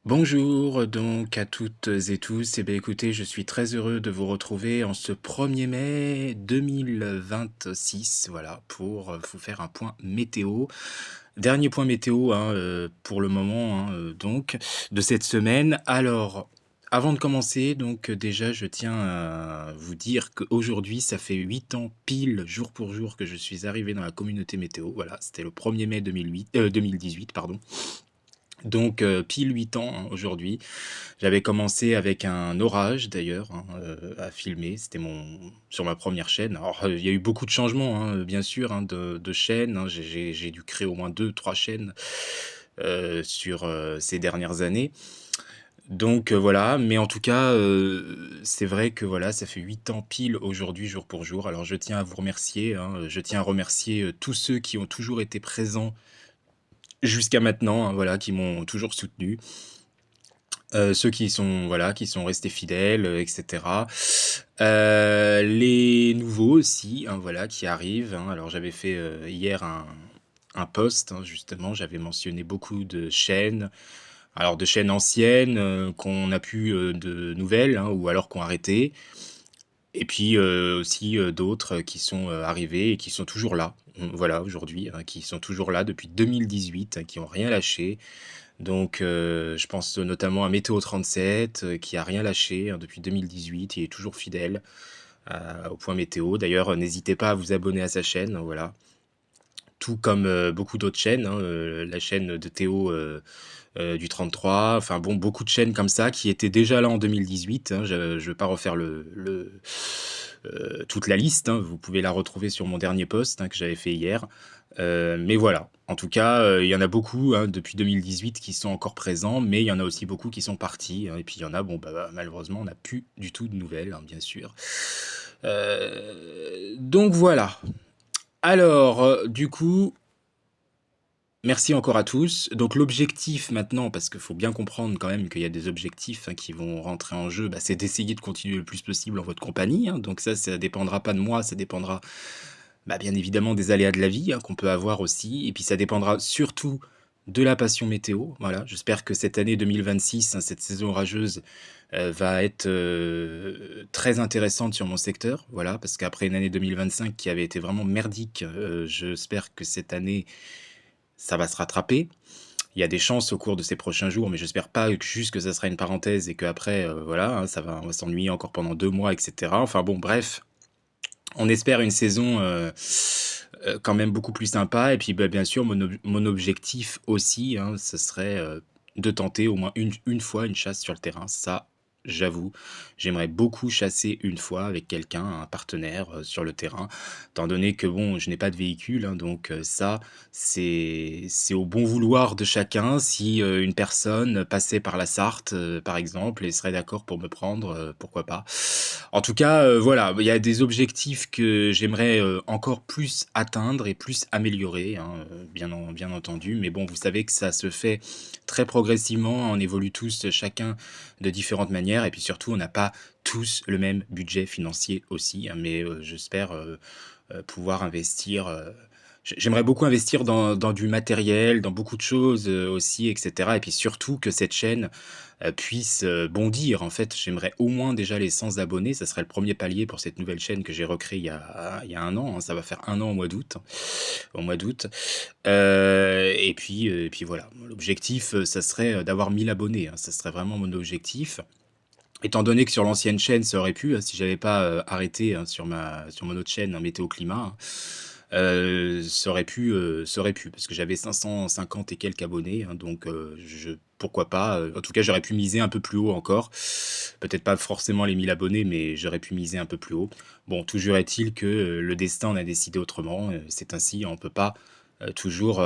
Bonjour donc à toutes et tous. Eh bien écoutez, je suis très heureux de vous retrouver en ce 1er mai 2026, voilà, pour vous faire un point météo. Dernier point météo hein, pour le moment hein, donc de cette semaine. Alors, avant de commencer, donc déjà je tiens à vous dire qu'aujourd'hui ça fait 8 ans pile jour pour jour que je suis arrivé dans la communauté météo. Voilà, c'était le 1er mai 2018, pardon. Donc pile 8 ans, hein, aujourd'hui. J'avais commencé avec un orage d'ailleurs, hein, à filmer. C'était mon sur ma première chaîne. Alors, il y a eu beaucoup de changements, hein, bien sûr, hein, de chaînes, hein. J'ai dû créer au moins 2, 3 chaînes, sur, ces dernières années. Donc, voilà, mais en tout cas, c'est vrai que voilà, ça fait 8 ans pile aujourd'hui, jour pour jour. Alors je tiens à vous remercier, hein, je tiens à remercier, tous ceux qui ont toujours été présents jusqu'à maintenant, hein, voilà, qui m'ont toujours soutenu. Ceux qui sont voilà, qui sont restés fidèles, et cetera. Les nouveaux aussi, hein, voilà, qui arrivent, hein. Alors j'avais fait, hier un post, hein, justement, j'avais mentionné beaucoup de chaînes, alors de chaînes anciennes, qu'on a plus, de nouvelles, hein, ou alors qui ont arrêté et puis, aussi, d'autres qui sont, arrivés et qui sont toujours là. Voilà, aujourd'hui, hein, qui sont toujours là depuis 2018, hein, qui ont rien lâché. Donc, je pense notamment à Météo 37, qui a rien lâché, hein, depuis 2018. Il est toujours fidèle, au point météo. D'ailleurs, n'hésitez pas à vous abonner à sa chaîne, voilà. Tout comme, beaucoup d'autres chaînes, hein, la chaîne de Théo, du 33, enfin bon, beaucoup de chaînes comme ça qui étaient déjà là en 2018, hein. Je ne vais pas refaire toute la liste, hein. Vous pouvez la retrouver sur mon dernier post, hein, que j'avais fait hier. Mais voilà, en tout cas, il y en a beaucoup, hein, depuis 2018 qui sont encore présents, mais il y en a aussi beaucoup qui sont partis, hein, et puis il y en a, bon, bah, malheureusement, on n'a plus du tout de nouvelles, hein, bien sûr. Donc voilà. Alors, du coup, merci encore à tous. Donc l'objectif maintenant, parce qu'il faut bien comprendre quand même qu'il y a des objectifs, hein, qui vont rentrer en jeu, bah, c'est d'essayer de continuer le plus possible en votre compagnie, hein. Donc ça dépendra pas de moi, ça dépendra, bah, bien évidemment des aléas de la vie, hein, qu'on peut avoir aussi et puis ça dépendra surtout de la passion météo. Voilà, j'espère que cette année 2026, hein, cette saison orageuse, va être, très intéressante sur mon secteur. Voilà, parce qu'après une année 2025 qui avait été vraiment merdique, j'espère que cette année, ça va se rattraper. Il y a des chances au cours de ces prochains jours, mais j'espère pas que juste que ça sera une parenthèse et qu'après, voilà, hein, on va s'ennuyer encore pendant 2 mois et cetera. Enfin bon, bref, on espère une saison, quand même beaucoup plus sympa et puis, bah, bien sûr, mon objectif aussi, hein, ce serait, de tenter au moins une fois une chasse sur le terrain. Ça, j'avoue, j'aimerais beaucoup chasser une fois avec quelqu'un, un partenaire, sur le terrain, étant donné que bon, je n'ai pas de véhicule, hein, donc ça, c'est au bon vouloir de chacun. Si, une personne passait par la Sarthe, par exemple et serait d'accord pour me prendre, pourquoi pas? En tout cas, voilà, il y a des objectifs que j'aimerais, encore plus atteindre et plus améliorer, hein, bien entendu. Mais bon, vous savez que ça se fait très progressivement. On évolue tous, chacun de différentes manières et puis surtout, on n'a pas tous le même budget financier aussi, hein. Mais, j'espère, pouvoir investir, j'aimerais beaucoup investir dans du matériel, dans beaucoup de choses, aussi et cetera et puis surtout que cette chaîne, puisse, bondir. En fait, j'aimerais au moins déjà les 100 abonnés, ça serait le premier palier pour cette nouvelle chaîne que j'ai recréée il y a 1 an, hein. Ça va faire 1 an au mois d'août, et puis voilà. L'objectif, ça serait, d'avoir 1 000 abonnés, hein. Ça serait vraiment mon objectif. Étant donné que sur l'ancienne chaîne, ça aurait pu, si j'avais pas, arrêté, hein, sur mon autre chaîne, hein, Météo Climat, hein, ça aurait pu parce que j'avais 550 et quelques abonnés, hein, donc je pourquoi pas, en tout cas, j'aurais pu miser un peu plus haut encore. Peut-être pas forcément les 1 000 abonnés, mais j'aurais pu miser un peu plus haut. Bon, toujours est-il que, le destin en a décidé autrement, c'est ainsi, on peut pas, toujours,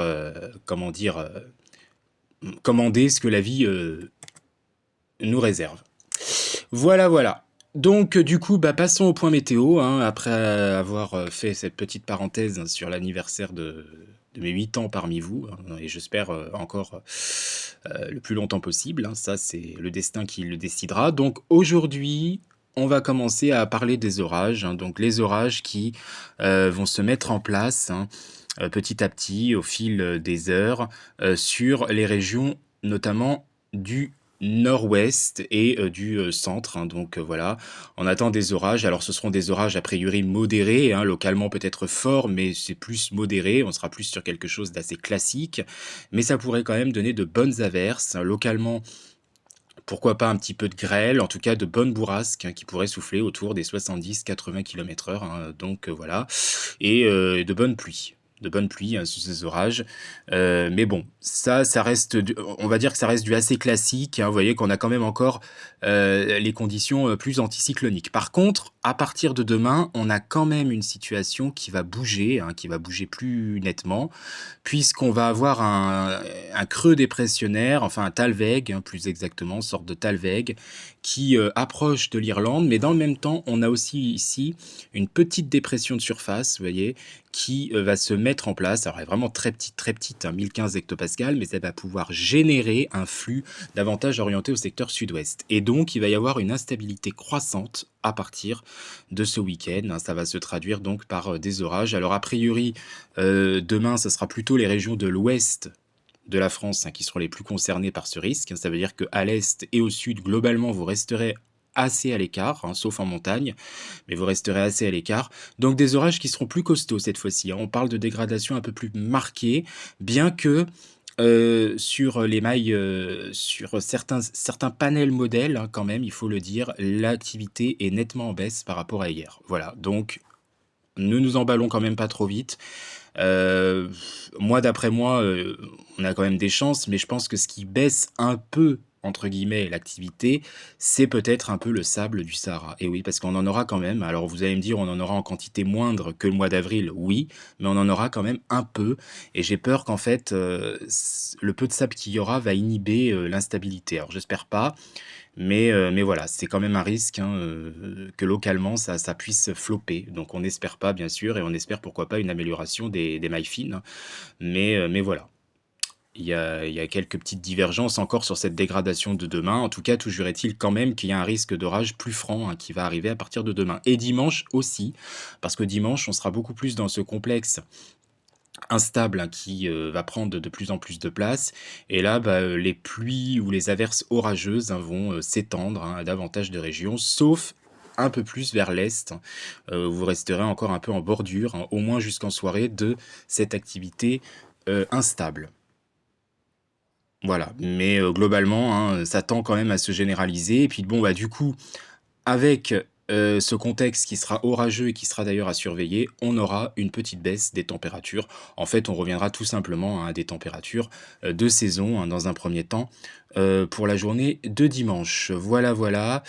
comment dire? Commander ce que la vie, nous réserve. Voilà, voilà. Donc, du coup, bah, passons au point météo, hein, après avoir fait cette petite parenthèse sur l'anniversaire de mes 8 ans parmi vous, hein, et j'espère encore le plus longtemps possible, hein, ça, c'est le destin qui le décidera. Donc, aujourd'hui, on va commencer à parler des orages, hein, donc les orages qui vont se mettre en place, hein, petit à petit, au fil des heures, sur les régions, notamment du nord-ouest et du, centre, hein, donc voilà. On attend des orages. Alors ce seront des orages a priori modérés, hein, localement peut-être forts, mais c'est plus modéré. On sera plus sur quelque chose d'assez classique, mais ça pourrait quand même donner de bonnes averses. Localement, pourquoi pas un petit peu de grêle, en tout cas de bonnes bourrasques, hein, qui pourraient souffler autour des 70-80 km/h, hein, donc voilà, et de bonnes pluies. De bonnes pluies, hein, sous ces orages. Mais bon, ça reste on va dire que ça reste du assez classique, hein. Vous voyez qu'on a quand même encore, les conditions, plus anticycloniques. Par contre, à partir de demain, on a quand même une situation qui va bouger, hein, qui va bouger plus nettement, puisqu'on va avoir un creux dépressionnaire, enfin un talweg, hein, plus exactement, sorte de talweg, qui approche de l'Irlande, mais dans le même temps, on a aussi ici une petite dépression de surface, vous voyez, qui va se mettre en place. Alors elle est vraiment très petite, hein, 1015 hectopascales, mais ça va pouvoir générer un flux davantage orienté au secteur sud-ouest. Et donc, il va y avoir une instabilité croissante à partir de ce week-end, hein. Ça va se traduire donc par des orages. Alors a priori, demain, ce sera plutôt les régions de l'ouest de la France, hein, qui seront les plus concernées par ce risque. Ça veut dire qu'à l'est et au sud, globalement, vous resterez assez à l'écart, hein, sauf en montagne, mais vous resterez assez à l'écart. Donc des orages qui seront plus costauds cette fois-ci, hein. On parle de dégradation un peu plus marquée, bien que sur les mailles, sur certains panels modèles, hein, quand même, il faut le dire, l'activité est nettement en baisse par rapport à hier. Voilà, donc ne nous emballons quand même pas trop vite. Heu, Moi, d'après moi, on a quand même des chances, mais je pense que ce qui baisse un peu, entre guillemets, «l'activité», c'est peut-être un peu le sable du Sahara. Et oui, parce qu'on en aura quand même. Alors vous allez me dire: «On en aura en quantité moindre que le mois d'avril». Oui, mais on en aura quand même un peu et j'ai peur qu'en fait, le peu de sable qu'il y aura va inhiber, l'instabilité. Alors j'espère pas, mais voilà, c'est quand même un risque, hein, que localement ça puisse flopper. Donc on n'espère pas bien sûr et on espère pourquoi pas une amélioration des mailles fines, hein. Mais voilà, il y a quelques petites divergences encore sur cette dégradation de demain. En tout cas, toujours est-il quand même qu'il y a un risque d'orage plus franc, hein, qui va arriver à partir de demain et dimanche aussi, parce que dimanche, on sera beaucoup plus dans ce complexe instable, hein, qui, va prendre de plus en plus de place et là, bah, les pluies ou les averses orageuses, hein, vont, s'étendre, hein, à davantage de régions, sauf un peu plus vers l'est, où vous resterez encore un peu en bordure, hein, au moins jusqu'en soirée de cette activité, instable. Voilà, mais globalement, hein, ça tend quand même à se généraliser et puis bon, bah, du coup, avec, ce contexte qui sera orageux et qui sera d'ailleurs à surveiller, on aura une petite baisse des températures. En fait, on reviendra tout simplement à des températures, de saison, hein, dans un premier temps, pour la journée de dimanche. Voilà, voilà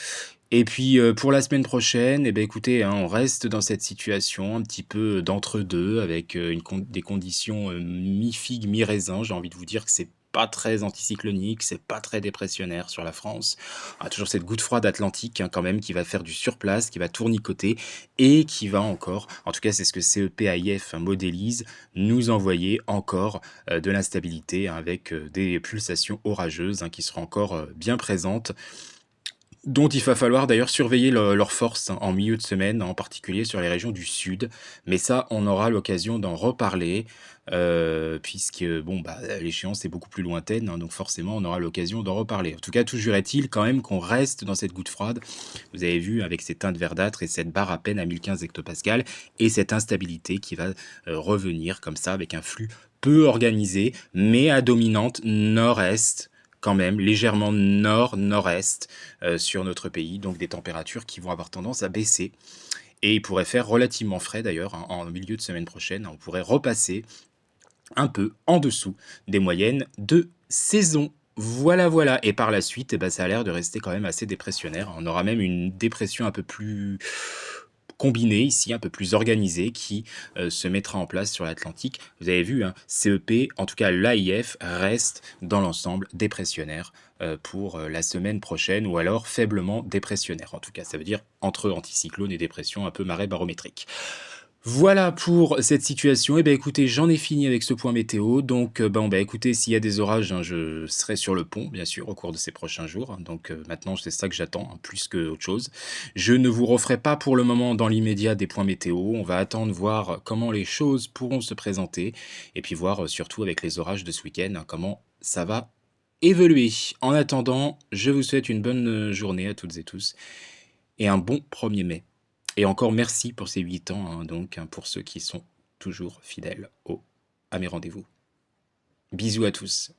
et puis, pour la semaine prochaine et beh, écoutez, hein, on reste dans cette situation un petit peu d'entre-deux avec, des conditions, mi-figue, mi-raisin. J'ai envie de vous dire que c'est pas très anticyclonique, c'est pas très dépressionnaire sur la France. On a toujours cette goutte froide atlantique, hein, quand même, qui va faire du surplace, qui va tournicoter et qui va encore, en tout cas c'est ce que CEPAIF modélise, nous envoyer encore, de l'instabilité hein, avec, des pulsations orageuses, hein, qui seront encore, bien présentes dont il va falloir d'ailleurs surveiller leurs forces en milieu de semaine, en particulier sur les régions du sud. Mais ça, on aura l'occasion d'en reparler, puisque bon, bah, l'échéance est beaucoup plus lointaine, hein, donc forcément on aura l'occasion d'en reparler. En tout cas, toujours est-il quand même qu'on reste dans cette goutte froide. Vous avez vu avec ces teintes verdâtres et cette barre à peine à 1015 hectopascales et cette instabilité qui va, revenir comme ça avec un flux peu organisé, mais à dominante nord-est quand même, légèrement nord-nord-est sur notre pays, donc des températures qui vont avoir tendance à baisser. Et il pourrait faire relativement frais d'ailleurs, hein, en milieu de semaine prochaine. On pourrait repasser un peu en dessous des moyennes de saison. Voilà, voilà. Et par la suite, eh ben, ça a l'air de rester quand même assez dépressionnaire. On aura même une dépression un peu plus combinée ici, un peu plus organisée, qui se mettra en place sur l'Atlantique. Vous avez vu, hein, CEP, en tout cas l'AIF, reste dans l'ensemble dépressionnaire pour la semaine prochaine, ou alors faiblement dépressionnaire. En tout cas, ça veut dire entre anticyclone et dépression, un peu marée barométrique. Voilà pour cette situation. Et ben écoutez, j'en ai fini avec ce point météo. Donc, bon, bah, écoutez, s'il y a des orages, hein, je serai sur le pont, bien sûr, au cours de ces prochains jours, hein. Donc, maintenant, c'est ça que j'attends, hein, plus qu'autre chose. Je ne vous referai pas pour le moment, dans l'immédiat, des points météo. On va attendre voir comment les choses pourront se présenter et puis voir, surtout avec les orages de ce week-end, hein, comment ça va évoluer. En attendant, je vous souhaite une bonne journée à toutes et tous et un bon 1er mai. Et encore merci pour ces 8 ans, hein, donc, hein, pour ceux qui sont toujours fidèles à mes rendez-vous. Bisous à tous.